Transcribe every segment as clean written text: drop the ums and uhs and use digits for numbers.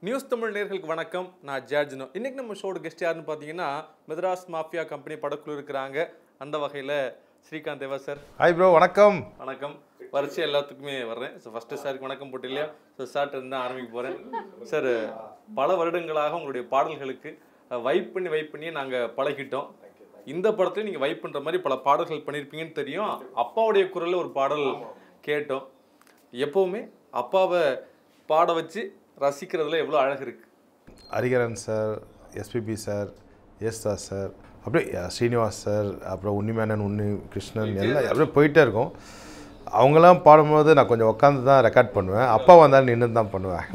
News Tamil நேயர்களுக்கு வணக்கம். நான் ஜார்ஜினோ. இன்னைக்கு நம்ம ஷோட கெஸ்ட் யாருன்னு பார்த்தீங்கன்னா மெட்ராஸ் மாஃபியா கம்பெனி படக்குழு இருக்கிறாங்க. அந்த வகையில் ஸ்ரீகாந்த் தேவா சார். ஹாய் ப்ரோ, வணக்கம். வணக்கம். வரிசை எல்லாத்துக்குமே வர்றேன். ஸோ ஃபஸ்ட்டு சாருக்கு வணக்கம் போட்டு இல்லையா? ஸோ சார்ட்டு இருந்தால் ஆரம்பிக்க போகிறேன். சார், பல வருடங்களாக உங்களுடைய பாடல்களுக்கு வைப் பண்ணி நாங்கள் பழகிட்டோம். இந்த படத்துலையும் நீங்கள் வைப் பண்ணுற மாதிரி பல பாடல்கள் பண்ணியிருப்பீங்கன்னு தெரியும். அப்பாவுடைய குரலில் ஒரு பாடல் கேட்டோம். எப்போவுமே அப்பாவை பாட வச்சு ரசிக்கிறதுல எவ்வளோ அழகு இருக்குது. ஹரிகரன் சார், எஸ்பிபி சார், ஏஸ்தா சார், அப்படியே ஸ்ரீனிவாஸ் சார், அப்புறம் உன்னிமேனன், உன்னி கிருஷ்ணன் எல்லாம் அப்படியே போயிட்டே இருக்கும். அவங்களாம் பாடும்போது நான் கொஞ்சம் உட்காந்து தான் ரெக்கார்ட் பண்ணுவேன். அப்பா வந்தாலும் நின்று தான் பண்ணுவேன்.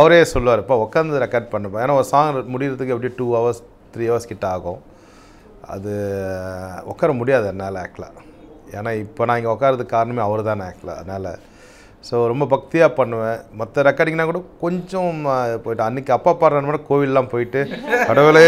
அவரே சொல்லுவார், இப்போ உட்காந்து ரெக்கார்ட் பண்ணுவேன். ஏன்னா ஒரு சாங் முடிகிறதுக்கு எப்படி 2 hours 3 hours கிட்ட ஆகும். அது உட்கார முடியாது என்னால் ஆக்சுவலாக. ஏன்னா இப்போ நான் இங்கே உட்காரதுக்கு காரணமே அவர் தானே ஆக்சுவலாக. அதனால் ஸோ ரொம்ப பக்தியாக பண்ணுவேன். மற்ற ரெக்கார்டிங்னா கூட கொஞ்சம் போய்ட்டு அன்றைக்கி அப்பா பாடுறன்னு கூட கோவிலெலாம் போயிட்டு கடவுளே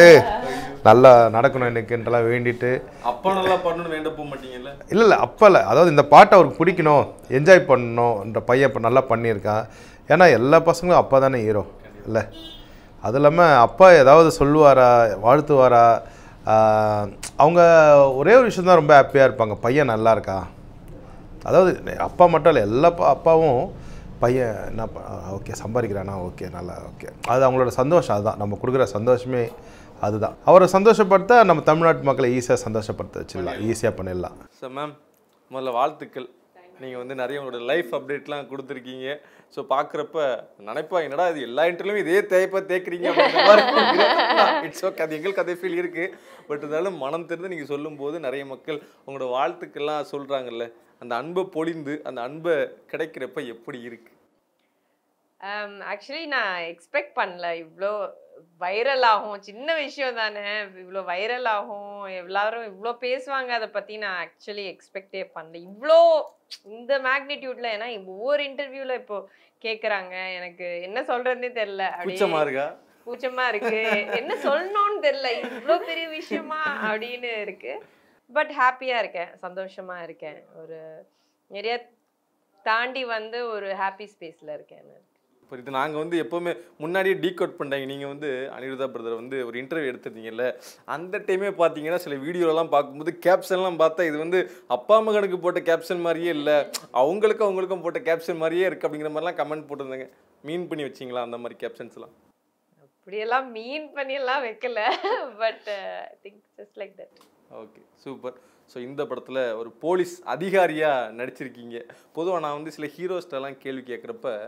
நல்லா நடக்கணும் எனக்குன்றலாம் வேண்டிட்டு. அப்பா நல்லா பண்ணணும்னு வேண்ட போக மாட்டீங்கல்ல? இல்லை அப்போல்ல, அதாவது இந்த பாட்டை அவருக்கு பிடிக்கணும், என்ஜாய் பண்ணணுன்ற பையன் இப்போ நல்லா பண்ணியிருக்கான். ஏன்னா எல்லா பசங்களும் அப்பா தானே ஹீரோ இல்லை? அது இல்லாமல் அப்பா ஏதாவது சொல்லுவாரா, வாழ்த்துவாரா, அவங்க ஒரே ஒரு விஷயம் தான் ரொம்ப ஹாப்பியாக இருப்பாங்க, பையன் நல்லா இருக்கா. அதாவது அப்பா மட்டும் இல்லை, எல்லா அப்பாவும் பையன் என்ன ஓகே சம்பாதிக்கிறானா, ஓகே நல்லா ஓகே, அது அவங்களோட சந்தோஷம். அதுதான் நம்ம கொடுக்குற சந்தோஷமே. அதுதான் அவரை சந்தோஷப்படுத்த நம்ம தமிழ்நாட்டு மக்களை ஈஸியாக சந்தோஷப்படுத்த வச்சிடலாம், ஈஸியாக பண்ணிடலாம். சார் மேம், முதல்ல வாழ்த்துக்கள். நீங்கள் வந்து நிறைய உங்களோட லைஃப் அப்டேட்லாம் கொடுத்துருக்கீங்க. ஸோ பார்க்குறப்ப நினைப்பா என்னடா இது எல்லா இன்டர்வியூலையும் இதே தேய்க்கிறீங்க அப்படின்ற மாதிரி. இட்ஸ் ஓகே, அது எங்களுக்கு அதே ஃபீல் இருக்குது. பட் இருந்தாலும் மனம் தெரிந்து நீங்கள் சொல்லும்போது நிறைய மக்கள் உங்களோட வாழ்த்துக்கள்லாம் சொல்கிறாங்கல்ல, அந்த அன்பை பொழிந்து அந்த அன்பை கிடைக்கிறப்ப எப்படி இருக்கு? ஆக்சுவலி நான் எக்ஸ்பெக்ட் பண்ணல இவ்வளோ வைரல் ஆகும். சின்ன விஷயம் தானே, இவ்வளோ வைரல் ஆகும், எல்லாரும் இவ்வளோ பேசுவாங்க அதை பற்றி நான் ஆக்சுவலி எக்ஸ்பெக்டே பண்ணல இவ்வளோ இந்த மேக்னிடியூட்ல. ஏன்னா ஒவ்வொரு இன்டர்வியூவில் இப்போ கேட்குறாங்க, எனக்கு என்ன சொல்கிறதுனே தெரில. கூச்சமா இருக்கா? கூச்சமா இருக்கு, என்ன சொல்லணும்னு தெரில, இவ்வளோ பெரிய விஷயமா அப்படின்னு இருக்கு. பட் ஹாப்பியாக இருக்கேன், சந்தோஷமாக இருக்கேன். ஒரு நிறைய தாண்டி வந்து ஒரு ஹாப்பி ஸ்பேஸில் இருக்கேன். இப்போ இது நாங்கள் வந்து எப்போவுமே முன்னாடியே டீகோட் பண்ணிட்டாங்க. நீங்கள் வந்து அனிருதா பிரதர் வந்து ஒரு இன்டர்வியூ எடுத்துருந்தீங்கல்ல, அந்த டைமே பார்த்தீங்கன்னா சில வீடியோலாம் பார்க்கும்போது கேப்ஷன்லாம் பார்த்தா இது வந்து அப்பா மகனுக்கு போட்ட கேப்ஷன் மாதிரியே இல்லை, அவங்களுக்கும் போட்ட கேப்ஷன் மாதிரியே இருக்குது அப்படிங்கிற மாதிரிலாம் கமெண்ட் போட்டிருந்தாங்க. மீன் பண்ணி வச்சிங்களா அந்த மாதிரி கேப்ஷன்ஸ்லாம்? அப்படியெல்லாம் மீன் பண்ணியெல்லாம் வைக்கல. But I think just like that. Okay, super. So இந்த படத்தில் ஒரு போலீஸ் அதிகாரியாக நடிச்சிருக்கீங்க. பொதுவாக நான் வந்து சில ஹீரோஸ்டெல்லாம் கேள்வி கேட்குறப்ப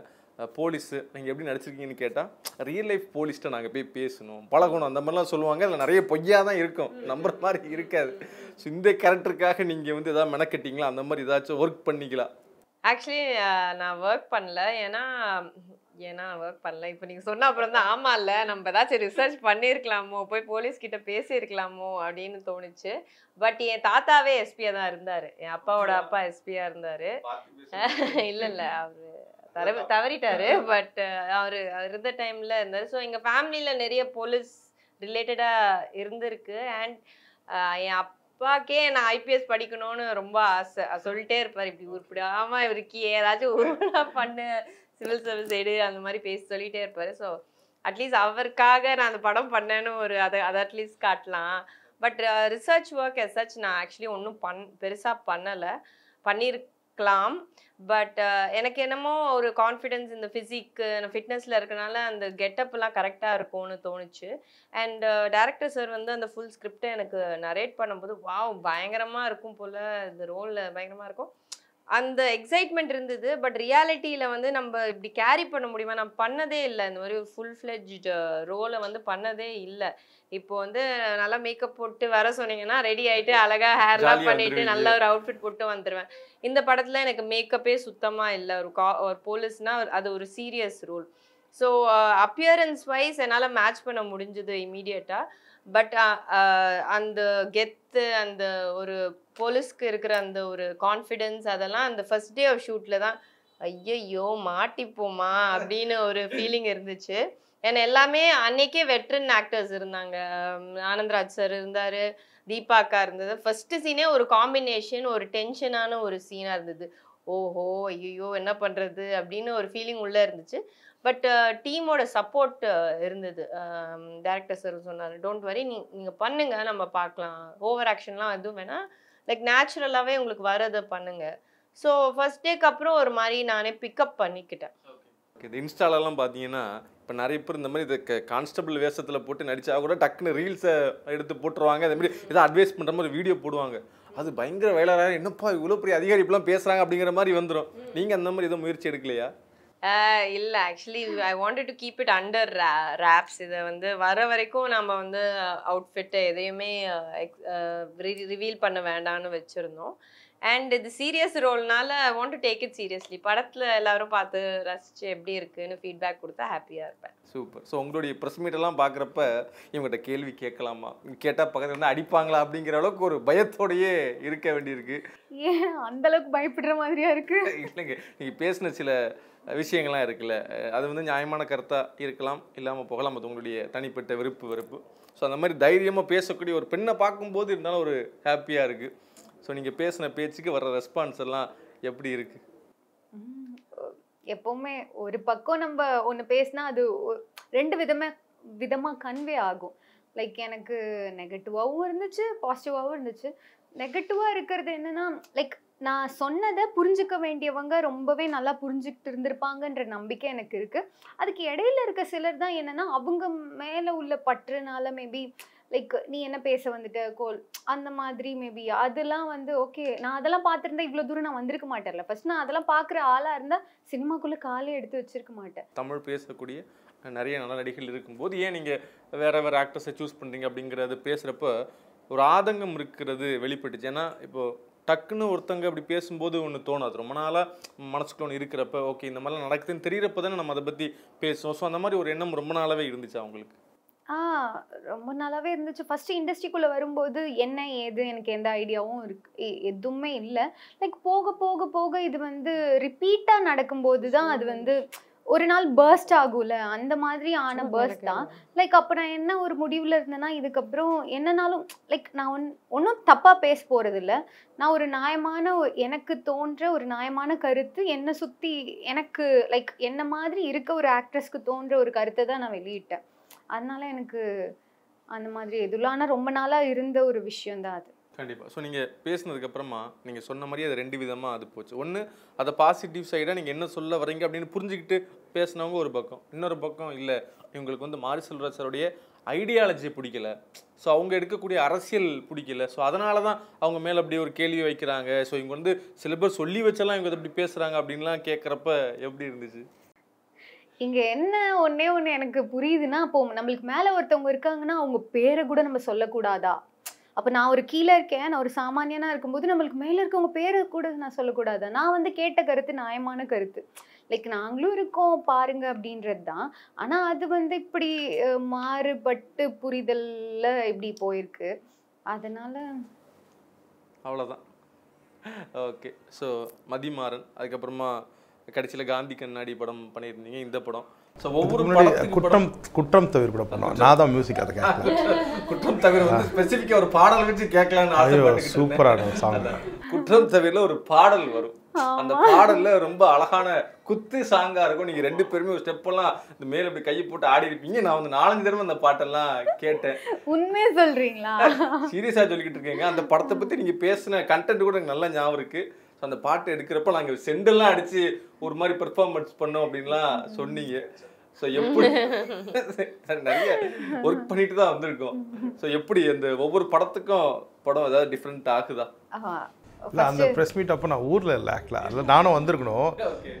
போலீஸு நீங்கள் எப்படி நடிச்சிருக்கீங்கன்னு கேட்டால் ரியல் லைஃப் போலீஸ்ட்டை நாங்கள் போய் பேசணும், பழகணும், அந்த மாதிரிலாம் சொல்லுவாங்க. அதில் நிறைய பொய்யா தான் இருக்கும், நம்புற மாதிரி இருக்காது. ஸோ இந்த கேரக்டருக்காக நீங்கள் வந்து எதாவது மெனக்கட்டிங்களா, அந்த மாதிரி ஏதாச்சும் ஒர்க் பண்ணிக்கலாம்? ஆக்சுவலி நான் ஒர்க் பண்ணல. ஏன்னா ஒர்க் பண்ணல. இப்போ நீங்கள் சொன்ன அப்புறம் தான் ஆமாம் இல்லை, நம்ம ஏதாச்சும் ரிசர்ச் பண்ணியிருக்கலாமோ, போய் போலீஸ்கிட்ட பேசியிருக்கலாமோ அப்படின்னு தோணுச்சு. பட் என் தாத்தாவே எஸ்பியாக தான் இருந்தார். என் அப்பாவோட அப்பா எஸ்பியாக இருந்தார். இல்லை அவர் தவறிட்டாரு. பட் அவர் இருந்த டைமில் இருந்தார். ஸோ எங்கள் ஃபேமிலியில் நிறைய போலீஸ் ரிலேட்டடாக இருந்திருக்கு. அண்ட் என் அப்பாக்கே நான் ஐபிஎஸ் படிக்கணும்னு ரொம்ப ஆசை. சொல்லிட்டே இருப்பார், இப்படி உருப்பிடாமல் இவருக்கு ஏதாச்சும் உருவா பண்ணு, சிவில் சர்வீஸ் எடு, அந்த மாதிரி பேசி சொல்லிகிட்டே இருப்பார். ஸோ அட்லீஸ்ட் அவருக்காக நான் அந்த படம் பண்ணேன்னு ஒரு அதை அட்லீஸ்ட் காட்டலாம். பட் ரிசர்ச் ஒர்க் எஸ்ஸச் நான் ஆக்சுவலி ஒன்றும் பெருசாக பண்ணியிருக்கலாம். பட் எனக்கு என்னமோ ஒரு கான்ஃபிடென்ஸ் இந்த ஃபிசிக்கு ஃபிட்னஸில் இருக்கனால அந்த கெட்டப்லாம் கரெக்டாக இருக்கும்னு தோணுச்சு. அண்ட் டைரக்டர் சார் வந்து அந்த ஃபுல் ஸ்கிரிப்டை எனக்கு நரேட் பண்ணும்போது வாவ் பயங்கரமாக இருக்கும் போல், இந்த ரோலில் பயங்கரமாக இருக்கும், அந்த எக்ஸைட்மெண்ட் இருந்தது. பட் ரியாலிட்டியில் வந்து நம்ம இப்படி கேரி பண்ண முடியுமா, நான் பண்ணதே இல்லை. இந்த மாதிரி ஒரு ஃபுல் ஃப்ளெட்ஜ்டு ரோலை வந்து பண்ணதே இல்லை. இப்போ வந்து நல்லா மேக்கப் போட்டு வர சொன்னீங்கன்னா ரெடி ஆகிட்டு அழகாக ஹேர்லாம் பண்ணிட்டு நல்ல ஒரு அவுட்ஃபிட் போட்டு வந்துடுவேன். இந்த படத்தில் எனக்கு மேக்கப்பே சுத்தமாக இல்லை. ஒரு போலீஸ்னால் அது ஒரு serious role. So appearance wise என்னால் மேட்ச் பண்ண முடிஞ்சது இமீடியட்டாக. பட் அந்த கெத்து, அந்த ஒரு போலீஸ்க்கு இருக்கிற அந்த ஒரு கான்ஃபிடென்ஸ், அதெல்லாம் அந்த ஃபர்ஸ்ட் டே ஆஃப் ஷூட்டில் தான் ஐயையோ மாட்டிப்போமா அப்படின்னு ஒரு ஃபீலிங் இருந்துச்சு. ஏன்னா எல்லாமே அன்னைக்கே வெட்ரன் ஆக்டர்ஸ் இருந்தாங்க. ஆனந்த்ராஜ் சார் இருந்தார், தீபா அக்கா இருந்தது. ஃபர்ஸ்ட் சீனே ஒரு காம்பினேஷன், ஒரு டென்ஷனான ஒரு சீனாக இருந்தது. ஓஹோ ஐயோ என்ன பண்ணுறது அப்படின்னு ஒரு ஃபீலிங் உள்ளே இருந்துச்சு. பட் டீமோட சப்போர்ட் இருந்தது. டைரக்டர் சார் சொன்னார், டோன்ட் வரி, நீங்கள் பண்ணுங்க, நம்ம பார்க்கலாம், ஓவர் ஆக்ஷன்லாம் எதுவும் வேணாம், லைக் நேச்சுரலாகவே உங்களுக்கு வரதை பண்ணுங்க. ஸோ ஃபர்ஸ்ட் டேக்கு அப்புறம் ஒரு மாதிரி நானே பிக்கப் பண்ணிக்கிட்டேன். இது இன்ஸ்டாலெல்லாம் பார்த்தீங்கன்னா இப்போ நிறைய பேர் இந்த மாதிரி இதை கான்ஸ்டபிள் வேஷத்தில் போட்டு நடிச்சா கூட டக்குன்னு ரீல்ஸை எடுத்து போட்டுருவாங்க. அதே மாதிரி ஏதோ அட்வைஸ் பண்ணுற மாதிரி வீடியோ போடுவாங்க. அது பயங்கர வைரலாக, என்னப்பா இவ்வளோ பெரிய அதிகாரி இப்பெல்லாம் பேசுகிறாங்க அப்படிங்கிற மாதிரி வந்துடும். நீங்கள் அந்த மாதிரி எதுவும் முயற்சி எடுக்கலையா? இல்லை, actually I wanted to keep it under rapes. இதை வந்து வர வரைக்கும் நம்ம வந்து அவுட்ஃபிட்டு எதையுமே ரிவீல் பண்ண வேண்டாம்னு வச்சுருந்தோம். அண்ட் இது சீரியஸ் ரோல்னால I want to take it seriously. படத்தில் எல்லாரும் பார்த்து ரசித்து எப்படி இருக்குன்னு ஃபீட்பேக் கொடுத்தா ஹாப்பியாக இருப்பேன். சூப்பர். ஸோ உங்களுடைய ப்ரெஸ் மீட்டெல்லாம் பார்க்குறப்ப இவங்ககிட்ட கேள்வி கேட்கலாமா, கேட்டால் பக்கத்தில் வந்து அடிப்பாங்களா அப்படிங்கிற அளவுக்கு ஒரு பயத்தோடையே இருக்க வேண்டியிருக்கு. ஏன் அந்த அளவுக்கு பயப்படுற மாதிரியா இருக்கு? இல்லைங்க, நீங்கள் பேசின சில விஷயங்கள்லாம் இருக்குல்ல, அது வந்து நியாயமான கருத்தாக இருக்கலாம், இல்லாமல் போகலாம், அது உங்களுடைய தனிப்பட்ட வெறுப்பு. ஸோ அந்த மாதிரி தைரியமாக பேசக்கூடிய ஒரு பெண்ணை பார்க்கும்போது இருந்தாலும் ஒரு ஹாப்பியாக இருக்குது. ஸோ நீங்கள் பேசின பேச்சுக்கு வர்ற ரெஸ்பான்ஸ் எல்லாம் எப்படி இருக்கு? எப்பவுமே ஒரு பக்கம் நம்ம ஒன்று பேசினா அது ரெண்டு விதமாக கன்வே ஆகும். லைக் எனக்கு நெகட்டிவாகவும் இருந்துச்சு, பாசிட்டிவாகவும் இருந்துச்சு. நெகட்டிவாக இருக்கிறது என்னன்னா, லைக் நான் சொன்னதை புரிஞ்சுக்க வேண்டியவங்க ரொம்பவே நல்லா புரிஞ்சுக்கிட்டு இருந்திருப்பாங்கன்ற நம்பிக்கை எனக்கு இருக்குது. அதுக்கு இடையில இருக்க சிலர் தான் என்னென்னா, அவங்க மேலே உள்ள பற்றுனால மேபி லைக் நீ என்ன பேச வந்துட்ட கோல் அந்த மாதிரி மேபி அதெல்லாம் வந்து ஓகே. நான் அதெல்லாம் பார்த்துருந்தா இவ்வளோ தூரம் நான் வந்திருக்க மாட்டேன்ல. ஃபர்ஸ்ட் நான் அதெல்லாம் பார்க்குற ஆளாக இருந்தால் சினிமாக்குள்ளே காலே எடுத்து வச்சிருக்க மாட்டேன். தமிழ் பேசக்கூடிய நிறைய நல்ல நடிகைகள் இருக்கும்போது ஏன் நீங்கள் வேறு ஆக்டர்ஸை சூஸ் பண்ணுறீங்க அப்படிங்கிறது பேசுகிறப்ப ஒரு ஆதங்கம் இருக்கிறது வெளிப்பட்டுச்சு. ஏன்னா இப்போது டக்குன்னு ஒருத்தங்க அப்படி பேசும்போது ஒன்று தோணாது. ரொம்ப நாளாக மனசுக்குள்ள ஒன்று இருக்கிறப்ப ஓகே இந்த மாதிரிலாம் நடக்குதுன்னு தெரிகிறப்ப தானே நம்ம அதை பற்றி பேசுவோம். ஸோ அந்த மாதிரி ஒரு எண்ணம் ரொம்ப நாளாகவே இருந்துச்சு அவங்களுக்கு? ரொம்ப நாளாவே இருந்துச்சு. ஃபர்ஸ்ட் இண்டஸ்ட்ரிக்குள்ளே வரும்போது என்ன ஏது எனக்கு எந்த ஐடியாவும் எதுவுமே இல்லை. லைக் போக போக போக இது வந்து ரிப்பீட்டாக நடக்கும்போது தான் அது வந்து ஒரு நாள் பர்ஸ்ட் ஆகும்ல, அந்த மாதிரி ஆன பர்ஸ்ட் தான். லைக் அப்போ நான் என்ன ஒரு முடிவில் இருந்தேன்னா, இதுக்கப்புறம் என்னன்னாலும் லைக் நான் ஒன்றும் தப்பாக பேச போகிறது இல்லை. நான் ஒரு நியாயமான எனக்கு தோன்ற ஒரு நியாயமான கருத்து என்னை சுற்றி எனக்கு லைக் என்ன மாதிரி இருக்க ஒரு ஆக்ட்ரஸ்க்கு தோன்ற ஒரு கருத்தை தான் நான் வெளியிட்டேன். அதனால எனக்கு அந்த மாதிரி எதுலாம் ஆனால் ரொம்ப நாளாக இருந்த ஒரு விஷயந்தான் அது. கண்டிப்பாக. ஸோ நீங்கள் பேசினதுக்கப்புறமா நீங்கள் சொன்ன மாதிரி அது ரெண்டு விதமாக அது போச்சு. ஒன்று அதை பாசிட்டிவ் சைடாக நீங்கள் என்ன சொல்ல வரீங்க அப்படின்னு புரிஞ்சுக்கிட்டு பேசினவங்க ஒரு பக்கம், இன்னொரு பக்கம் இல்லை இவங்களுக்கு வந்து மாரி செல்வராஜ் சாருடைய ஐடியாலஜி பிடிக்கல, ஸோ அவங்க எடுக்கக்கூடிய அரசியல் பிடிக்கல, ஸோ அதனால தான் அவங்க மேலே அப்படி ஒரு கேள்வி வைக்கிறாங்க, ஸோ இவங்க வந்து சில பேர் சொல்லி வச்செல்லாம் இவங்க அப்படி பேசுகிறாங்க அப்படின்லாம் கேட்குறப்ப எப்படி இருந்துச்சு? இங்கே என்ன ஒன்றே ஒன்று எனக்கு புரியுதுன்னா, அப்போ நம்மளுக்கு மேலே ஒருத்தவங்க இருக்காங்கன்னா அவங்க பேரை கூட நம்ம சொல்லக்கூடாதா? அப்போ நான் ஒரு கீழே இருக்கேன், நான் ஒரு சாமானியனாக இருக்கும்போது நம்மளுக்கு மேலே இருக்கவங்க பேரை கூட நான் சொல்லக்கூடாதா? நான் வந்து கேட்ட கருத்து நியாயமான கருத்து, லைக் நாங்களும் இருக்கோம் பாருங்க அப்படின்றது தான். ஆனால் அது வந்து இப்படி மாறுபட்டு புரிதலில் இப்படி போயிருக்கு. அதனால அவ்வளோதான். ஓகே. ஸோ மதிமாறன், அதுக்கப்புறமா கடைசியில் காந்தி கண்ணாடி படம் பண்ணியிருந்தீங்க, இந்த படம். ஸோ ஒவ்வொரு குற்றம் தவிர கூட பண்ணுவோம். நான் தான் மியூசிக் அதை கேட்கல. குற்றம் தவிர வந்து ஸ்பெசிஃபிக்காக ஒரு பாடல் வச்சு கேட்கலான்னு ஆசைப்பட்டு. சூப்பரான சாங். குற்றம் தவிர ஒரு பாடல் வரும், அந்த பாடல்ல ரொம்ப அழகான குத்து சாங்கா இருக்கும். நீங்க ரெண்டு பேருமே ஒரு ஸ்டெப் எல்லாம் இந்த மேல இப்படி கையை போட்டு ஆடி இருப்பீங்க. நான் வந்து 4-5 தடவை அந்த பாட்டெல்லாம் கேட்டேன். உண்மையே சொல்றீங்களா? சீரியஸா சொல்லிக்கிட்டு இருக்கீங்க. அந்த படத்தை பத்தி நீங்க பேசின கண்டென்ட் கூட எனக்கு நல்லா ஞாபகம் இருக்கு. அந்த பாட்டு எடுக்கிறப்ப நாங்கள் செண்டெல்லாம் அடிச்சு ஒரு மாதிரி பெர்ஃபார்மன்ஸ் பண்ணோம் அப்படின்லாம் சொன்னீங்க. ஸோ எப்படி நிறைய ஒர்க் பண்ணிட்டு தான் வந்திருக்கோம். ஸோ எப்படி அந்த ஒவ்வொரு படத்துக்கும் படம் ஏதாவது டிஃப்ரெண்ட் ஆகுதா? இல்லை, அந்த ப்ரெஸ் மீட் அப்போ நான் ஊரில் இல்லை ஆக்சுவலாக. அதில் நானும் வந்திருக்கணும்.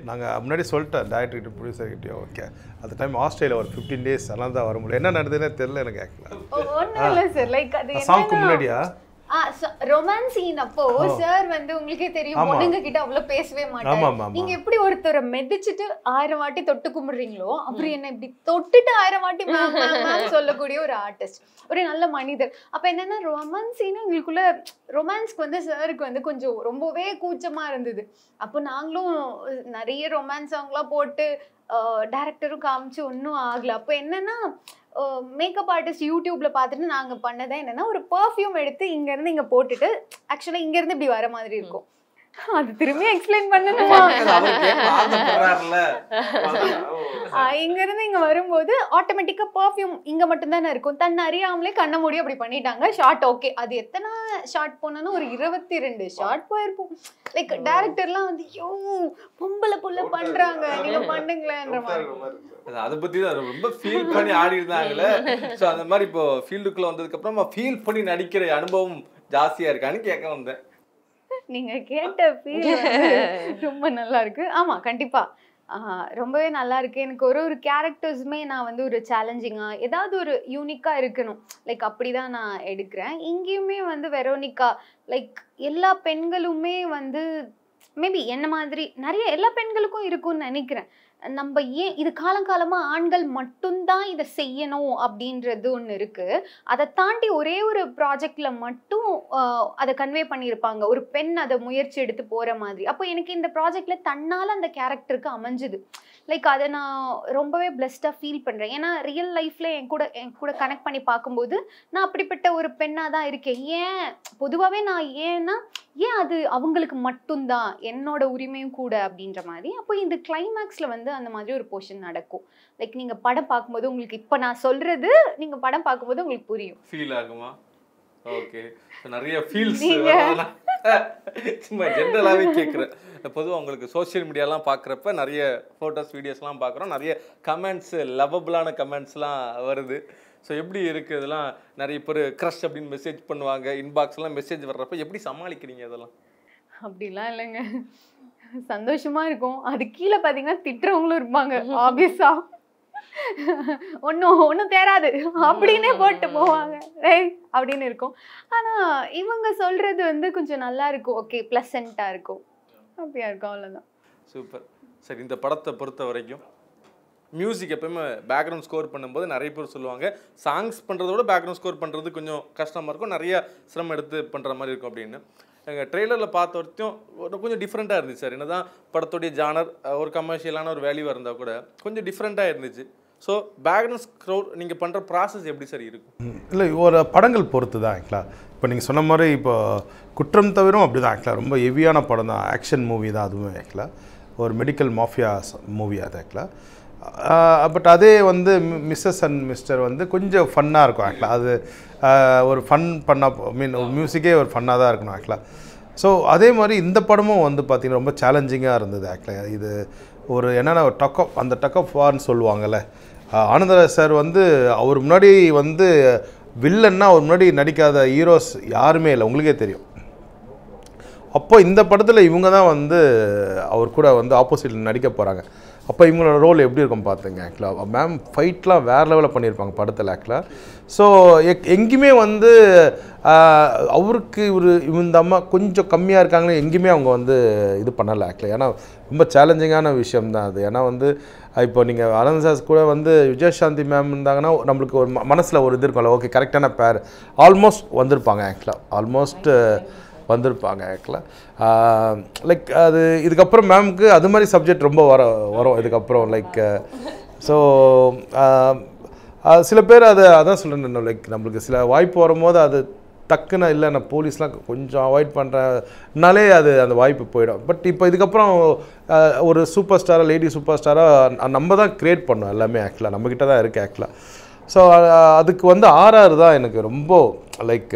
நாங்கள் முன்னாடி சொல்லிட்டேன் டேரக்டர்கிட்ட ப்ரொடியூசர்கிட்டயோ. ஓகே, அந்த டைம் ஆஸ்திரேலியா ஒரு 15 days அதெல்லாம் தான் வர முடியல. என்ன நடந்ததுன்னே தெரியல எனக்கு ஆக்சுவலாக. சாங்க்கு முன்னாடியா ரொமான்ஸ் சீன் அப்போ சார் வந்து உங்களுக்கே தெரியும், பொண்ணுங்க கிட்ட அவ்வளவு பேசவே மாட்டாங்க. நீங்க எப்படி ஒருத்தரை மெதிச்சுட்டு 1000 வாட்டி தொட்டு கும்பிடுறீங்களோ, அப்புறம் என்ன இப்படி தொட்டுட்டு 1000 வாட்டி சொல்லக்கூடிய ஒரு ஆர்டிஸ்ட், ஒரு நல்ல மனிதர். அப்ப என்னன்னா ரொமான்ஸ் சீன் எங்களுக்குள்ள ரொமான்ஸ்க்கு வந்து சாருக்கு வந்து கொஞ்சம் ரொம்பவே கூச்சமா இருந்தது. அப்போ நாங்களும் நிறைய ரொமான்ஸ் சாங்லாம் போட்டு டைரக்டரும் காமிச்சு ஒன்றும் ஆகல. அப்போ என்னன்னா மேக்கப் ஆர்டிஸ்ட் யூடியூப்ல பார்த்துட்டு நாங்கள் பண்ணதான் என்னன்னா, ஒரு பர்ஃப்யூம் எடுத்து இங்கேருந்து இங்கே போட்டுட்டு ஆக்சுவலாக இங்கேருந்து இப்படி வர மாதிரி இருக்கும். அது திரும்பி எக்ஸ்பிளைன் பண்ணணுமா? இங்க இருந்து இங்க வரும்போது ஆட்டோமேட்டிக்கா பர்ஃப்யூம் இங்க மட்டும் தானே இருக்கும். தன்னை அறியாமலே கண்ண மூடி அப்படி பண்ணிட்டாங்க. Short okay. அது எத்தனை ஷார்ட் போனோன்னா ஒரு 22 ஷார்ட் போயிருப்போம். லைக் டைரக்டர்லாம் வந்து யோ பொம்பளை புள்ள பண்றாங்க, நீங்க பண்ணுங்களேன்ற மாதிரி. அதை பத்தி தான் ரொம்ப ஃபீல் பண்ணி ஆடி இருந்தாங்களே. ஸோ அந்த மாதிரி இப்போ ஃபீல்டுக்குள்ள வந்ததுக்கு அப்புறமா ஃபீல் பண்ணி நடிக்கிற அனுபவம் ஜாஸ்தியா இருக்கான்னு கேட்க வந்தேன். நீங்க கேட்ட ஃபீல் ரொம்ப நல்லா இருக்கு. ஆமா கண்டிப்பா ரொம்பவே நல்லா இருக்கு. எனக்கு ஒரு கேரக்டர்ஸுமே நான் வந்து ஒரு சேலஞ்சிங்கா ஏதாவது ஒரு யூனிக்கா இருக்கணும் லைக் அப்படிதான் நான் எடுக்கிறேன். இங்கேயுமே வந்து வெரோனிகா லைக் எல்லா பெண்களுமே வந்து மேபி என்ன மாதிரி நிறைய எல்லா பெண்களுக்கும் இருக்கும்னு நினைக்கிறேன். நம்ம ஏன் இது காலங்காலமா ஆண்கள் மட்டும்தான் இதை செய்யணும் அப்படின்றது ஒன்று இருக்கு. அதை தாண்டி ஒரே ஒரு ப்ராஜெக்ட்ல மட்டும் அதை கன்வே பண்ணியிருப்பாங்க, ஒரு பெண் அதை முயற்சி எடுத்து போற மாதிரி. அப்போ எனக்கு இந்த ப்ராஜெக்ட்ல தன்னால அந்த கேரக்டருக்கு அமைஞ்சுது. லைக் அதை நான் ரொம்பவே பிளெஸ்டாக ஃபீல் பண்ணுறேன். ஏன்னா ரியல் லைஃப்ல என் கூட கனெக்ட் பண்ணி பார்க்கும்போது நான் அப்படிப்பட்ட ஒரு பெண்ணாக தான் இருக்கேன். ஏன் பொதுவாகவே நான் ஏன் அது அவங்களுக்கு மட்டும்தான் என்னோட உரிமையும் கூட அப்படின்ற மாதிரி. அப்போ இந்த கிளைமேக்ஸில் வந்து அந்த மாதிரி ஒரு போர்ஷன் நடக்கும். லைக் நீங்கள் படம் பார்க்கும்போது உங்களுக்கு இப்போ நான் சொல்றது நீங்கள் படம் பார்க்கும்போது உங்களுக்கு புரியும். ஃபீல் ஆகுமா? ஓகே. நிறைய ஃபீல்ஸ் சும்மா ஜென்ரலாகவே கேட்குறேன். பொதுவாக உங்களுக்கு சோஷியல் மீடியாலாம் பார்க்குறப்ப நிறைய ஃபோட்டோஸ் வீடியோஸ்லாம் பார்க்குறோம், நிறைய கமெண்ட்ஸு லவபிளான கமெண்ட்ஸ்லாம் வருது. ஸோ எப்படி இருக்குது இதெல்லாம்? நிறைய பேர் க்ரஷ் அப்படின்னு மெசேஜ் பண்ணுவாங்க, இன்பாக்ஸ்லாம் மெசேஜ் வர்றப்ப எப்படி சமாளிக்கிறீங்க அதெல்லாம்? அப்படிலாம் இல்லைங்க, சந்தோஷமா இருக்கும். அது கீழே பார்த்தீங்கன்னா திட்டுறவங்களும் இருப்பாங்க ஆப்வியஸா. ஒன்றும் தேராது அப்படின்னே போட்டு போவாங்க அப்படின்னு இருக்கும். ஆனால் இவங்க சொல்றது வந்து கொஞ்சம் நல்லா இருக்கும், ஓகே ப்ளசண்ட்டாக இருக்கும், அப்படியா இருக்கும், அவ்வளோதான். சூப்பர். சரி, இந்த படத்தை பொறுத்த வரைக்கும் மியூசிக் எப்பயுமே பேக்ரவுண்ட் ஸ்கோர் பண்ணும்போது நிறைய பேர் சொல்லுவாங்க சாங்ஸ் பண்ணுறத விட பேக்ரவுண்ட் ஸ்கோர் பண்ணுறது கொஞ்சம் கஷ்டமாக இருக்கும், நிறைய சிரமம் எடுத்து பண்ணுற மாதிரி இருக்கும் அப்படின்னு. எங்கள் ட்ரெய்லரில் பார்த்த வரைக்கும் கொஞ்சம் டிஃப்ரெண்ட்டாக இருந்துச்சு சார். என்ன தான் படத்துடைய ஜானர் ஒரு கமர்ஷியலான ஒரு வேல்யூவாக இருந்தால் கூட கொஞ்சம் டிஃப்ரெண்ட்டாக இருந்துச்சு. ஸோ பேக்ரவுண்ட் ஸ்கோர் நீங்கள் பண்ணுற ப்ராசஸ் எப்படி சார் இருக்கும்? இல்லை, ஒரு படங்கள் பொறுத்து தான் ஆக்சுவலாக. இப்போ நீங்கள் சொன்ன மாதிரி இப்போ குற்றம் தவிரும் அப்படி தான் ஆக்சுவலாக. ரொம்ப ஹெவியான படம் தான், ஆக்ஷன் மூவி தான் அதுவும் ஆக்சுவலாக. ஒரு மெடிக்கல் மாஃபியா மூவி அது ஆக்சுவலாக. பட் அதே வந்து மிஸ்ஸஸ் அண்ட் மிஸ்டர் வந்து கொஞ்சம் ஃபன்னாக இருக்கும் ஆக்சுவலாக. அது ஒரு ஃபன் பண்ணால் மீன் மியூசிக்கே ஒரு ஃபன்னாக தான் இருக்கணும் ஆக்சுவலாக. ஸோ அதே மாதிரி இந்த படமும் வந்து பார்த்திங்கன்னா ரொம்ப சேலஞ்சிங்காக இருந்தது ஆக்சுவலாக. இது ஒரு என்னென்ன அந்த டக் ஆஃப் வார்ன்னு சொல்லுவாங்கள்ல. ஆனந்தராஜ் சார் வந்து அவர் முன்னாடி வந்து வில்லன்னா அவர் முன்னாடி நடிக்காத ஹீரோஸ் யாருமே இல்லை, உங்களுக்கே தெரியும். அப்போ இந்த படத்தில் இவங்க தான் வந்து அவர் கூட வந்து ஆப்போசிட்டில் நடிக்க போகிறாங்க. அப்போ இவங்களோட ரோல் எப்படி இருக்கும் பார்த்துங்க ஆக்சுவலாக. மேம் ஃபைட்லாம் வேறு லெவலில் பண்ணியிருப்பாங்க படத்தில் ஆக்சுவலாக. ஸோ எங்கேயுமே வந்து அவருக்கு இந்த அம்மா கொஞ்சம் கம்மியாக இருக்காங்களே எங்கேயுமே அவங்க வந்து இது பண்ணலை ஆக்சுவலாக. ஏன்னா ரொம்ப சேலஞ்சிங்கான விஷயம்தான் அது. ஏன்னா வந்து இப்போ நீங்கள் ஆனந்த் கூட வந்து விஜயசாந்தி மேம் இருந்தாங்கன்னா நம்மளுக்கு ஒரு மனசில் ஒரு இது இருக்கும்ல, ஓகே கரெக்டான பேர் ஆல்மோஸ்ட் வந்திருப்பாங்க ஆக்சுவலாக, ஆல்மோஸ்ட் வந்திருப்பாங்க ஆக்சுவலாக. லைக் அது இதுக்கப்புறம் மேம்க்கு அது மாதிரி சப்ஜெக்ட் ரொம்ப வரும் இதுக்கப்புறம். லைக் ஸோ சில பேர் அதான் சொல்கிறேன், லைக் நம்மளுக்கு சில வாய்ப்பு வரும்போது அது டக்குன்னு இல்லை நான் போலீஸ்லாம் கொஞ்சம் அவாய்ட் பண்ணுறனாலே அது அந்த வாய்ப்பு போயிடும். பட் இப்போ இதுக்கப்புறம் ஒரு சூப்பர் ஸ்டாராக லேடி சூப்பர் ஸ்டாராக நம்ம தான் க்ரியேட் பண்ணோம் எல்லாமே ஆக்சுவலாக, நம்மக்கிட்ட தான் இருக்குது ஆக்சுவலாக. ஸோ அதுக்கு வந்து ஆர்ஆர் தான் எனக்கு ரொம்ப லைக்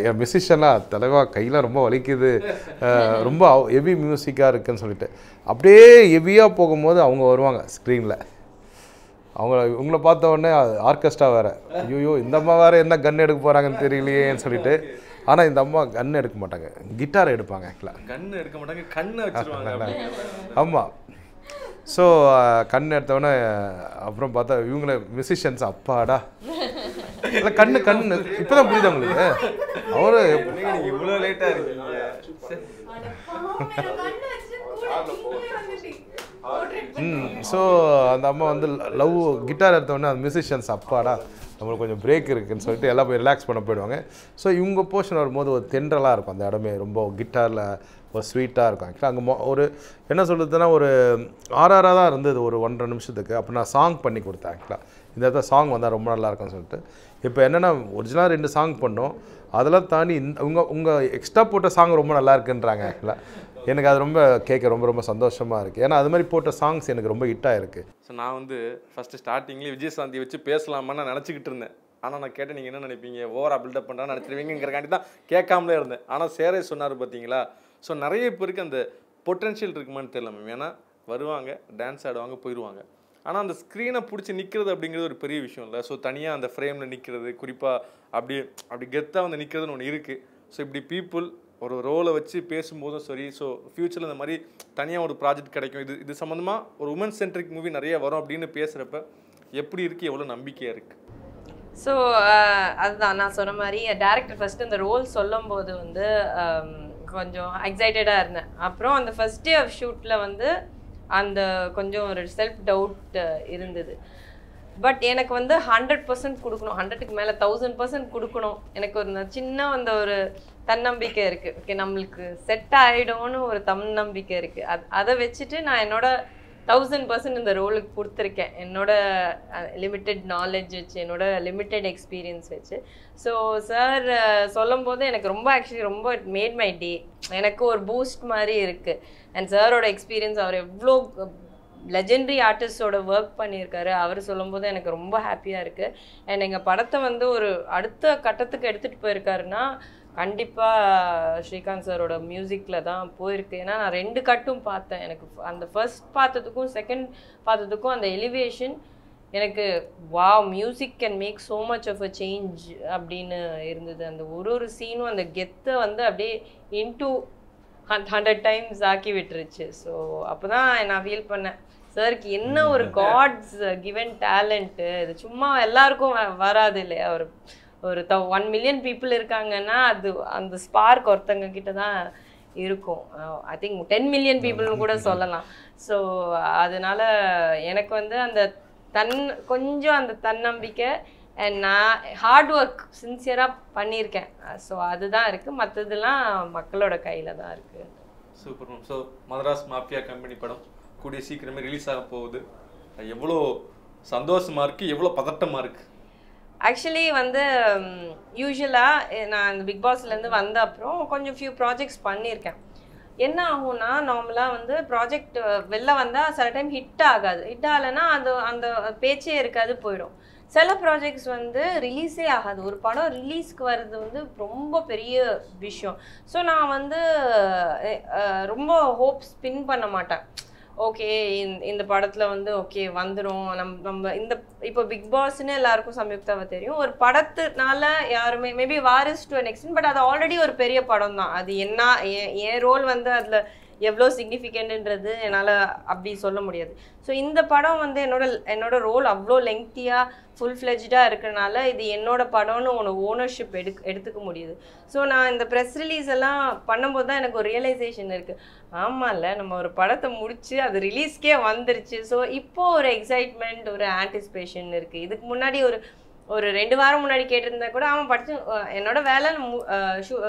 என் மியூசிஷியனாக தலைவா கையில் ரொம்ப வலிக்குது, ரொம்ப ஹெவி மியூசிக்காக இருக்குதுன்னு சொல்லிட்டு அப்படியே ஹெவியாக போகும்போது அவங்க வருவாங்க ஸ்க்ரீனில். இவங்கள பார்த்த உடனே ஆர்கெஸ்ட்ரா வேறு, ஐயோ இந்த அம்மா வேறு என்ன கன் எடுக்க போகிறாங்கன்னு தெரியலையேன்னு சொல்லிட்டு. ஆனால் இந்த அம்மா கன் எடுக்க மாட்டாங்க, கிட்டார் எடுப்பாங்க ஆக்சுவலாக. கன் எடுக்க மாட்டாங்க, கண்ணை வச்சுருவாங்க. ஆமாம். ஸோ கண் எடுத்தவொடனே அப்புறம் பார்த்தா இவங்கள மியூசிஷியன்ஸ் அப்பாடா இல்லை கண்ணு இப்போ தான் புரியுது உங்களுக்கு. அவரு இவ்வளோ லேட்டாக இருக்கீங்க. ஸோ அந்த அம்மா வந்து லவ் கிட்டார் எடுத்தோடனே அந்த மியூசிஷியன்ஸ் அப்பாடா நம்மளுக்கு கொஞ்சம் பிரேக் இருக்குதுன்னு சொல்லிட்டு எல்லாம் போய் ரிலாக்ஸ் பண்ண போயிடுவாங்க. ஸோ இவங்க போர்ஷன் வரும்போது ஒரு தென்றலாக இருக்கும் அந்த இடமே, ரொம்ப கிட்டாரில் ஒரு ஸ்வீட்டாக இருக்கும் ஆக்சுவலாக. அங்கே ஒரு என்ன சொல்கிறதுனா ஒரு ஆறாராக தான் இருந்தது ஒரு 1.5 நிமிஷத்துக்கு. அப்போ நான் சாங் பண்ணி கொடுத்தேன் ஆக்சுவலாக. இந்த இடத்துல சாங் வந்தால் ரொம்ப நல்லா இருக்கும்னு சொல்லிட்டு. இப்போ என்னென்னா ஒரிஜினலாக 2 சாங் பண்ணோம், அதெல்லாம் தாண்டி உங்கள் எக்ஸ்ட்ரா போட்ட சாங் ரொம்ப நல்லா இருக்குன்றாங்க ஆக்சுவலாக. எனக்கு அது ரொம்ப கேட்க ரொம்ப ரொம்ப சந்தோஷமாக இருக்குது. ஏன்னா அது மாதிரி போட்ட சாங்ஸ் எனக்கு ரொம்ப ஹிட்டாக இருக்குது. ஸோ நான் வந்து ஃபஸ்ட்டு ஸ்டார்டிங்லேயே விஜயசாந்தி வச்சு பேசலாமான்னு நான் நினச்சிக்கிட்டு இருந்தேன். ஆனால் நான் கேட்டேன் நீங்கள் என்ன நினைப்பீங்க, ஓவராக பில்டப் பண்ணுறான்னு நினச்சிருவீங்கிறக்காண்டி தான் கேட்காமலே இருந்தேன். ஆனால் சேரே சொன்னார் பார்த்தீங்களா. ஸோ நிறைய பேருக்கு அந்த பொட்டென்ஷியல் இருக்குமான்னு தெரியல மேம். ஏன்னா வருவாங்க, டான்ஸ் ஆடுவாங்க, போயிடுவாங்க. ஆனால் அந்த ஸ்க்ரீனை பிடிச்சி நிற்கிறது அப்படிங்கிறது ஒரு பெரிய விஷயம் இல்லை. ஸோ தனியாக அந்த ஃப்ரேமில் நிற்கிறது, குறிப்பாக அப்படி கெத்தாக வந்து நிற்கிறதுன்னு ஒன்று இருக்குது. ஸோ இப்படி பீப்புள் ஒரு ரோலை வச்சு பேசும்போதும் சரி, ஸோ ஃப்யூச்சரில் இந்த மாதிரி தனியாக ஒரு ப்ராஜெக்ட் கிடைக்கும், இது சம்மந்தமாக ஒரு உமன் சென்ட்ரிக் மூவி நிறைய வரும் அப்படின்னு பேசுகிறப்ப எப்படி இருக்குது, எவ்வளோ நம்பிக்கையாக இருக்குது? ஸோ அதுதான் நான் சொன்ன மாதிரி டேரக்டர் ஃபஸ்ட்டு இந்த ரோல் சொல்லும் போது வந்து கொஞ்சம் எக்ஸைட்டடாக இருந்தேன். அப்புறம் அந்த ஃபர்ஸ்ட் டே ஆஃப் ஷூட்டில் வந்து அந்த கொஞ்சம் ஒரு செல்ஃப் டவுட் இருந்தது. பட் எனக்கு வந்து 100% கொடுக்கணும், 100க்கு மேலே 1000% கொடுக்கணும். எனக்கு ஒரு சின்ன அந்த ஒரு தன்னம்பிக்கை இருக்குது. ஓகே நம்மளுக்கு செட் ஆகிடும்னு ஒரு தன்னம்பிக்கை இருக்குது. அதை வச்சுட்டு நான் என்னோட 1000% இந்த ரோலுக்கு கொடுத்துருக்கேன். என்னோட லிமிட்டெட் நாலேஜ் வச்சு, என்னோட லிமிட்டெட் எக்ஸ்பீரியன்ஸ் வச்சு. ஸோ சார் சொல்லும் போது எனக்கு ரொம்ப ரொம்ப இட் மேட் மை டே. எனக்கு ஒரு பூஸ்ட் மாதிரி இருக்குது. அண்ட் சாரோட எக்ஸ்பீரியன்ஸ், அவர் எவ்வளோ லெஜெண்டரி ஆர்டிஸ்டோட ஒர்க் பண்ணியிருக்காரு, அவர் சொல்லும்போது எனக்கு ரொம்ப ஹாப்பியாக இருக்குது. அண்ட் எங்கள் படத்தை வந்து ஒரு அடுத்த கட்டத்துக்கு எடுத்துகிட்டு போயிருக்காருன்னா கண்டிப்பாக ஸ்ரீகாந்த் சாரோட மியூசிக்கில் தான் போயிருக்கு. ஏன்னா நான் 2 கட்டும் பார்த்தேன். எனக்கு அந்த ஃபர்ஸ்ட் பார்த்ததுக்கும் செகண்ட் பார்த்ததுக்கும் அந்த எலிவேஷன் எனக்கு wow, music can make so much of a change அப்படின்னு இருந்தது. அந்த ஒரு சீனும் அந்த கெத்தை வந்து அப்படியே இன்டூ 100 டைம்ஸ் ஆக்கி விட்டுருச்சு. ஸோ அப்போ தான் நான் ஃபீல் பண்ணேன், சாருக்கு என்ன ஒரு காட்ஸ் கிவன் டேலண்ட்டு. இது சும்மா எல்லாருக்கும் வராது இல்லையா. ஒரு 1 மில்லியன் பீப்புள் இருக்காங்கன்னா அது அந்த ஸ்பார்க் ஒருத்தங்க கிட்ட தான் இருக்கும். ஐ திங்க் 10 மில்லியன் பீப்புள்னு கூட சொல்லலாம். ஸோ அதனால எனக்கு வந்து அந்த கொஞ்சம் அந்த தன்னம்பிக்கை அண்ட் நான் ஹார்ட் ஒர்க் சின்சியராக பண்ணியிருக்கேன். ஸோ அதுதான் இருக்குது. மற்றதெல்லாம் மக்களோட கையில் தான் இருக்குது. Super ma'am. So Madras mafia company படம் கூடிய சீக்கிரமே ரிலீஸ் ஆக போகுது. எவ்வளோ சந்தோஷமாக இருக்குது, எவ்வளோ பதட்டமாக இருக்குது? ஆக்சுவலி வந்து யூஸ்வலாக நான் இந்த பிக் பாஸ்லேருந்து வந்த அப்புறம் கொஞ்சம் ஃபியூ ப்ராஜெக்ட்ஸ் பண்ணியிருக்கேன். என்ன ஆகும்னா நார்மலாக வந்து ப்ராஜெக்ட் வெளில வந்தால் சில டைம் ஹிட் ஆகாது. ஹிட் ஆகலைன்னா அந்த பேச்சே இருக்காது, போயிடும். சில ப்ராஜெக்ட்ஸ் வந்து ரிலீஸே ஆகாது. ஒரு படம் ரிலீஸ்க்கு வர்றது வந்து ரொம்ப பெரிய விஷயம். ஸோ நான் வந்து ரொம்ப ஹோப் ஸ்பின் பண்ண மாட்டேன். ஓகே இந்த படத்தில் வந்து ஓகே வந்துடும், நம்ம இந்த இப்போ பிக் பாஸ்ன்னு எல்லாருக்கும் சம்யுக்தாவை தெரியும். ஒரு படத்துனால யாருமே maybe Waris to an extent, but அது ஆல்ரெடி ஒரு பெரிய படம் தான். அது என்ன என் ரோல் வந்து அதில் எவ்வளோ சிக்னிஃபிகண்ட்ன்றது என்னால் அப்படி சொல்ல முடியாது. ஸோ இந்த படம் வந்து என்னோட ரோல் அவ்வளோ லெங்க்தியாக ஃபுல் ஃப்ளெஜ்டாக இருக்கிறனால இது என்னோட படம்னு ஒன்று ஓனர்ஷிப் எடுத்துக்க முடியுது. ஸோ நான் இந்த ப்ரெஸ் ரிலீஸ் எல்லாம் பண்ணும்போது தான் எனக்கு ஒரு ரியலைசேஷன் இருக்குது. ஆமாம்ல, நம்ம ஒரு படத்தை முடித்து அது ரிலீஸ்க்கே வந்துருச்சு. ஸோ இப்போது ஒரு எக்ஸைட்மெண்ட், ஒரு ஆன்டிசிபேஷன் இருக்குது. இதுக்கு முன்னாடி ஒரு 2 வாரம் முன்னாடி கேட்டிருந்தா கூட அவன் படித்து என்னோட வேலை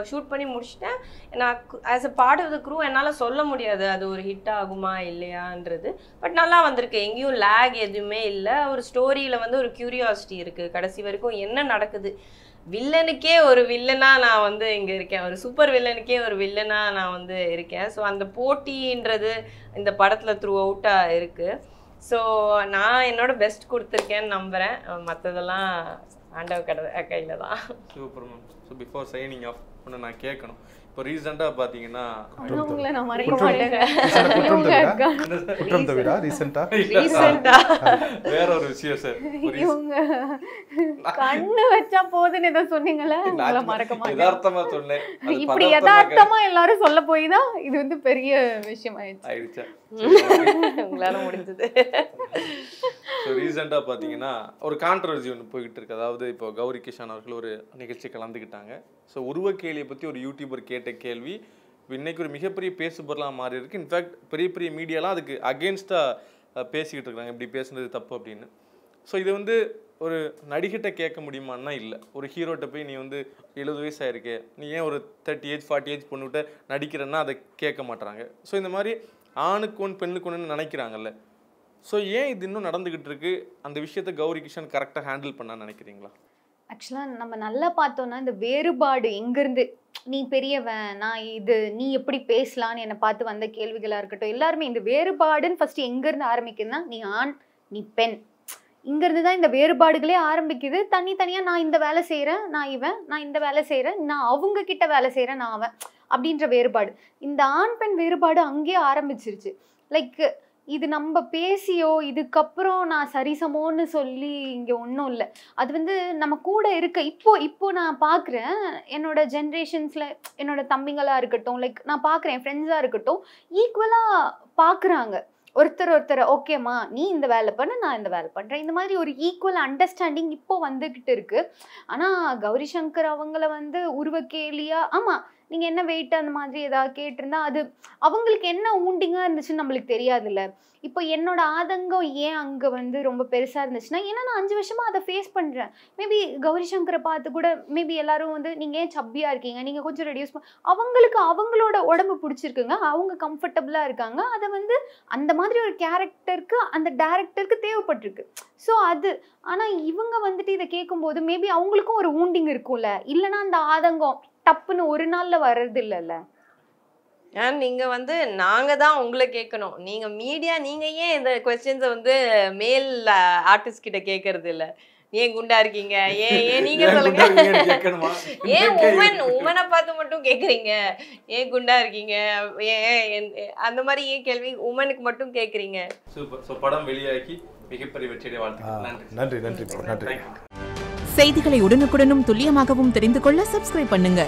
ஷூட் பண்ணி முடிச்சுட்டேன். நான் as a part of the crew என்னால் சொல்ல முடியாது அது ஒரு ஹிட் ஆகுமா இல்லையான்றது. பட் நல்லா வந்திருக்கு, எங்கேயும் லேக் எதுவுமே இல்லை. ஒரு ஸ்டோரியில் வந்து ஒரு க்யூரியாசிட்டி இருக்குது, கடைசி வரைக்கும் என்ன நடக்குது. வில்லனுக்கே ஒரு வில்லனாக நான் வந்து இங்கே இருக்கேன், ஒரு சூப்பர் வில்லனுக்கே ஒரு வில்லனாக நான் வந்து இருக்கேன். ஸோ அந்த போட்டின்றது இந்த படத்தில் த்ரூ அவுட்டாக இருக்குது. ஸோ நான் என்னோட பெஸ்ட் கொடுத்துருக்கேன்னு நம்புகிறேன். மற்றதெல்லாம் ஆண்டவ கையில் தான். Super ma'am. So before signing off ஒன்று நான் கேட்கணும். இப்போ ரீசெண்டாக பார்த்தீங்கன்னா வேற ஒரு விஷயம் சார், கண்ணு வச்சா போதுன்னு ஏதோ சொன்னீங்களே, மறக்க மாட்டேன். யதார்த்தமா சொன்னேன். இப்படி யதார்த்தமா எல்லாரும் சொல்ல போய் தான் இது வந்து பெரிய விஷயம் ஆயிடுச்சா உங்களால முடிஞ்சது. ஸோ ரீசெண்டாக பார்த்தீங்கன்னா ஒரு கான்ட்ரவர்சி ஒன்று போய்கிட்டு இருக்கு. அதாவது இப்போ கௌரி கிஷான் அவர்கள் ஒரு நிகழ்ச்சி கலந்துக்கிட்டாங்க. ஸோ உருவக்கேலியை பற்றி ஒரு யூடியூபர் கேட்ட கேள்வி இன்னைக்கு ஒரு மிகப்பெரிய பேசுபொருளாக மாறி இருக்கு. இன்ஃபேக்ட் பெரிய பெரிய மீடியாலாம் அதுக்கு அகேன்ஸ்டாக பேசிக்கிட்டு இருக்காங்க, இப்படி பேசுனது தப்பு அப்படின்னு. ஸோ இது வந்து ஒரு நடிகிட்ட கேட்க முடியுமான்னா இல்லை. ஒரு ஹீரோட்ட போய் நீ வந்து 70 வயசு ஆயிருக்கு, நீ ஏன் ஒரு 30 ஏஜ் 40 ஏஜ் பொண்ணுகிட்ட நடிக்கிறேன்னா அதை கேட்க மாட்டாங்க. ஸோ இந்த மாதிரி ஆணுக்கு ஒன்று பெண்ணுக்கு ஒன்றுன்னு நினைக்கிறாங்கல்ல. ஸோ ஏன் இது இன்னும் நடந்துக்கிட்டு இருக்கு? அந்த விஷயத்தை கௌரி கிஷன் கரெக்டாக ஹேண்டில் பண்ணான்னு நினைக்கிறீங்களா? ஆக்சுவலாக நம்ம நல்லா பார்த்தோம்னா இந்த வேறுபாடு எங்கேருந்து நீ பெரியவன் நான் இது நீ எப்படி பேசலான்னு என்னை பார்த்து வந்த கேள்விகளாக இருக்கட்டும் எல்லாருமே இந்த வேறுபாடுன்னு ஃபஸ்ட்டு எங்கேருந்து ஆரம்பிக்குதுன்னா நீ ஆண் நீ பெண் இங்கேருந்து தான் இந்த வேறுபாடுகளே ஆரம்பிக்குது. தனித்தனியாக நான் இந்த வேலை செய்கிறேன் நான் இவன், நான் இந்த வேலை செய்கிறேன் நான் அவங்க கிட்ட வேலை செய்கிறேன் நான் அவன் அப்படின்ற வேறுபாடு. இந்த ஆண் பெண் வேறுபாடு அங்கேயே ஆரம்பிச்சிருச்சு. லைக் இது நம்ம பேசியோ இதுக்கப்புறம் நான் சரிசமோன்னு சொல்லி இங்கே ஒன்றும் இல்லை. அது வந்து நம்ம கூட இருக்க இப்போ நான் பார்க்குறேன் என்னோட ஜென்ரேஷன்ஸில் என்னோட தம்பிங்களாக இருக்கட்டும், லைக் நான் பார்க்குறேன் ஃப்ரெண்ட்ஸாக இருக்கட்டும், ஈக்குவலாக பார்க்குறாங்க ஒருத்தர். ஓகேம்மா நீ இந்த வேலை பண்ண நான் இந்த வேலை பண்ணுறேன், இந்த மாதிரி ஒரு ஈக்குவல் அண்டர்ஸ்டாண்டிங் இப்போ வந்துக்கிட்டு இருக்கு. ஆனால் கௌரி சங்கர் அவங்கள வந்து உருவக்கேலியாக ஆமாம் நீங்கள் என்ன வெயிட் அந்த மாதிரி ஏதாவது கேட்டிருந்தா அது அவங்களுக்கு என்ன ஊண்டிங்காக இருந்துச்சுன்னு நம்மளுக்கு தெரியாதுல்ல. இப்போ என்னோட ஆதங்கம் ஏன் அங்கே வந்து ரொம்ப பெருசாக இருந்துச்சுன்னா ஏன்னா நான் 5 வருஷமாக அதை ஃபேஸ் பண்ணுறேன். மேபி கௌரி சங்கரை பார்த்து கூட மேபி எல்லாரும் வந்து நீங்கள் ஏன் சப்பியாக இருக்கீங்க நீங்கள் கொஞ்சம் ரெடியூஸ் அவங்களுக்கு அவங்களோட உடம்பு பிடிச்சிருக்குங்க, அவங்க கம்ஃபர்டபுளாக இருக்காங்க, அதை வந்து அந்த மாதிரி ஒரு கேரக்டருக்கு அந்த டேரக்டருக்கு தேவைப்பட்டிருக்கு. ஸோ அது ஆனால் இவங்க வந்துட்டு இதை கேட்கும்போது மேபி அவங்களுக்கும் ஒரு ஊண்டிங் இருக்கும்ல, இல்லைன்னா அந்த ஆதங்கம் டப்புன்னு ஒரு நாள்ல வர்றது இல்லைல்ல. ஏன் நீங்க வந்து நாங்க தான் உங்களை கேட்கணும், நீங்க மீடியா நீங்க ஏன் இந்த கொஸ்டின்ஸை வந்து மேல் ஆர்டிஸ்ட் கிட்ட கேட்கறது இல்ல? ஏன் குண்டா இருக்கீங்க ஏன் நீங்க சொல்லுங்க, ஏன் உமனை பார்த்து மட்டும் கேக்குறீங்க, ஏன் குண்டா இருக்கீங்க ஏன் அந்த மாதிரி ஏன் கேள்வி உமனுக்கு மட்டும் கேக்குறீங்க? சூப்பர். ஸோ படம் வெளியாகி மிகப்பெரிய வெற்றியை வாழ்த்துக்கள். நன்றி. நன்றி. செய்திகளை உடனுக்குடனும் துல்லியமாகவும் தெரிந்து கொள்ள சப்ஸ்கிரைப் பண்ணுங்க.